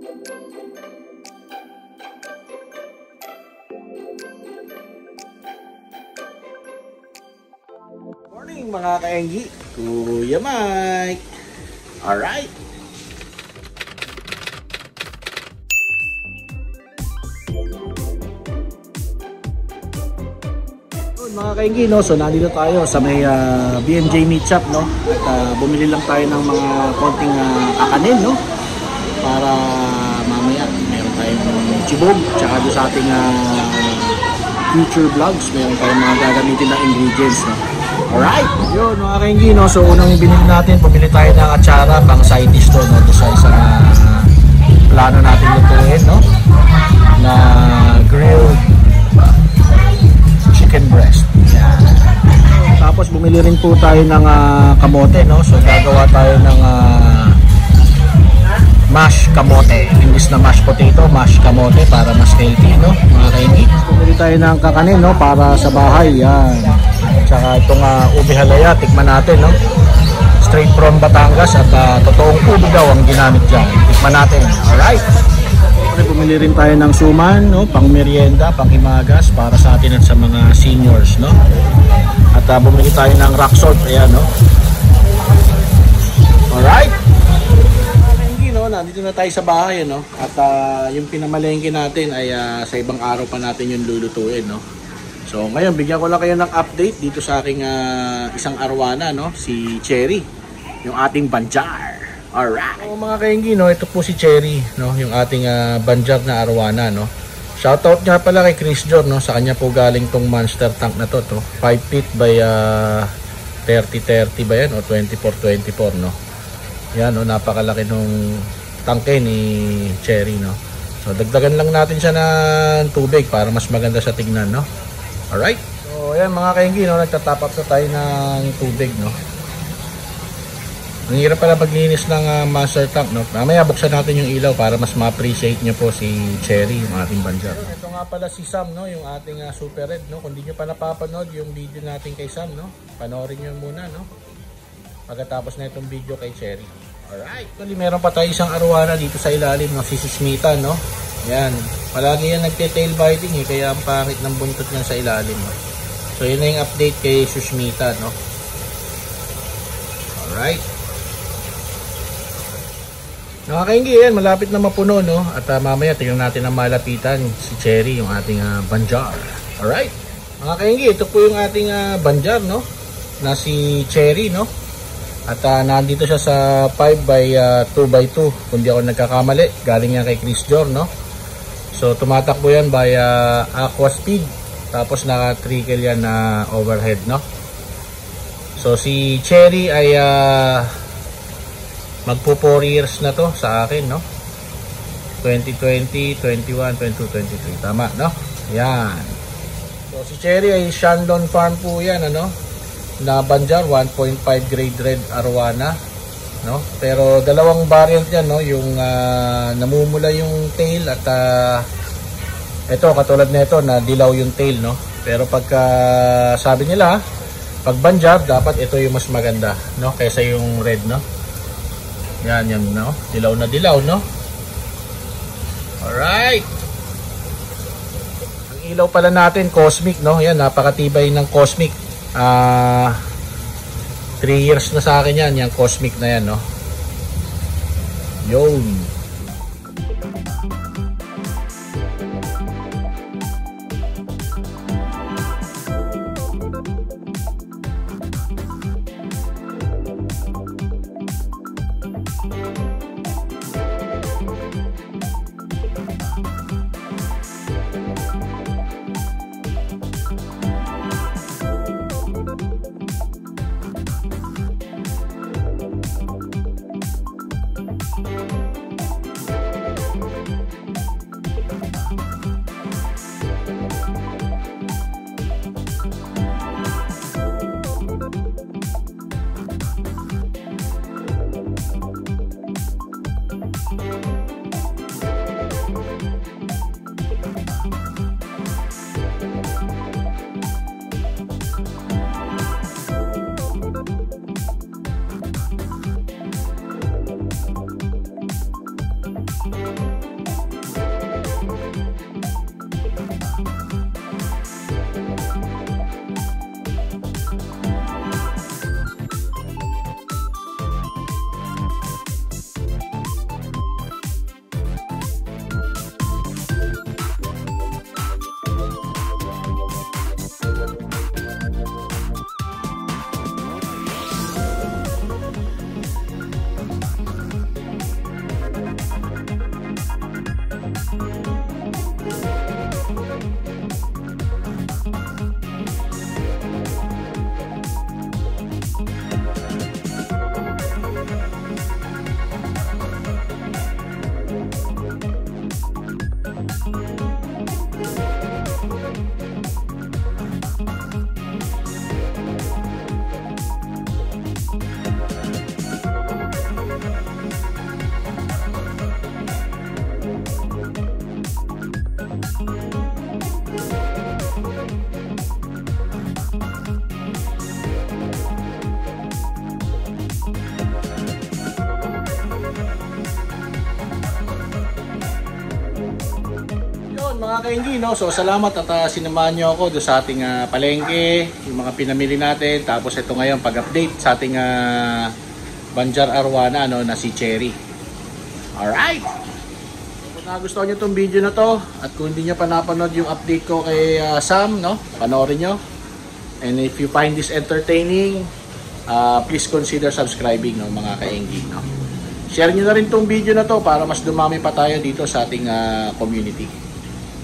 Morning mga kaenggi, Kuya Mike. Alright. Mga kaenggi, no? So nandito tayo sa may BMJ Meat Shop, no? At bumili lang tayo ng mga konting kakanin, no? Para mamaya meron tayong chibog, tsaka doon sa ating future vlogs, meron tayong mga gagamitin na ingredients, no? Alright, yun mga kaenggi, no? So unang binili natin, bumili tayo ng atsara pang side dish to, no? Doon sa isang plano natin lutuin, no? Na grilled chicken breast. Yan. Tapos bumili rin po tayo ng kamote, no? So gagawa tayo ng mashed kamote. Imbis na mashed potato, mashed kamote para mas healthy, no? Mga kaenggi. Bumili tayo ng kakanin, no? Para sa bahay. Yan. Tsaka itong ube halaya, tikman natin, no? Straight from Batangas at totoong ube daw ang ginamit dyan. Tikman natin. Alright. Bumili rin tayo ng suman, no? Pang merienda, pang himagas para sa atin at sa mga seniors, no? At bumili tayo ng rock salt, ayan, no? Alright. No? Nandito na tayo sa bahay, no? At yung pinamalengke natin ay sa ibang araw pa natin yung lulutuin, no? So ngayon bigyan ko lang kayo ng update dito sa aking isang arwana, no? Si Cherry, yung ating banjar. Alright. So mga kaenggi, no? Ito po si Cherry, no? Yung ating banjar na arwana, no? Shoutout nga pala kay Chris John, no? Sa kanya po galing tong monster tank na to, 5 feet by 30-30 ba yan? O 24-24, no? Yan, no? Napakalaki nung tangke ni Cherry, no? So dagdagan lang natin siya ng tubig para mas maganda sa tignan, no? Alright. So ayan mga kaenggi, no? Nagtatap up na tayo ng tubig, no? Ang hirap pala maglinis ng master tank, no? Mamaya buksan natin yung ilaw para mas ma-appreciate nyo po si Cherry, yung ating banjar. Ito nga pala si Sam, no? Yung ating super red, no? Kung di nyo pa napapanood yung video natin kay Sam, no? Panoorin nyo muna, no? Pagkatapos na itong video kay Cherry. Alright. Actually, meron pa tayo isang arwana dito sa ilalim, no? Si Susmita, no? Yan. Palagi yan nagte-tail biting, eh. Kaya ang pangit ng buntot niyan sa ilalim, no? So, yun na yung update kay Susmita, no? Alright. Nakakainggi yan. Malapit na mapuno, no? At mamaya, tingnan natin ang malapitan. Si Cherry, yung ating banjar. Alright. Mga kainggi, ito po yung ating banjar, no? Na si Cherry, no? At nandito siya sa 5 by 2 by 2 kung di ako nagkakamali. Galing yan kay Chris John, no? So tumatakbo yan by aqua speed. Tapos naka-trickle yan na overhead, no? So si Cherry ay magpo 4 years na to sa akin, no? 2020, 21, 22, 23. Tama, no? Yan. So si Cherry ay Shandon Farm po yan, ano? Na banjar, 1.5 grade red arwana, no? Pero dalawang variant yan, no? Yung namumula yung tail at ito katulad nito na dilaw yung tail, no? Pero pagka sabi nila pag banjar dapat ito yung mas maganda, no? Kaysa yung red, no? Yan, no? Dilaw na dilaw, no? Alright. Ang ilaw pala natin Cosmic, no? Yan, napakatibay ng Cosmic. 3 years na sa akin yan, yung Cosmic na yan, no? Yun. Mga kainggi, no? So salamat at sinamahan nyo ako doon sa ating palengke, yung mga pinamili natin. Tapos ito ngayon pag-update sa ating Banjar Arwana, no, na si Cherry. Alright! Kung nagustuhan nyo itong video na to at kung hindi nyo pa napanood yung update ko kay Sam, no, panoorin nyo. And if you find this entertaining, please consider subscribing, no, mga kainggi, no. Share nyo na rin itong video na to para mas dumami pa tayo dito sa ating community.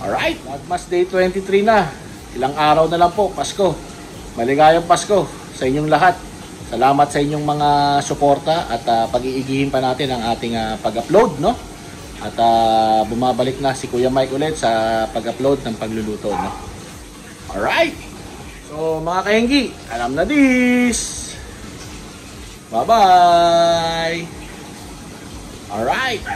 Alright, Vlogmas Day 23 na. Ilang araw na lang po, Pasko. Maligayang Pasko sa inyong lahat. Salamat sa inyong mga suporta at pag-iigihin pa natin ang ating pag-upload, no? At bumabalik na si Kuya Mike ulit sa pag-upload ng pagluluto, no? Alright. So mga kainggi, alam na this. Bye-bye. Alright.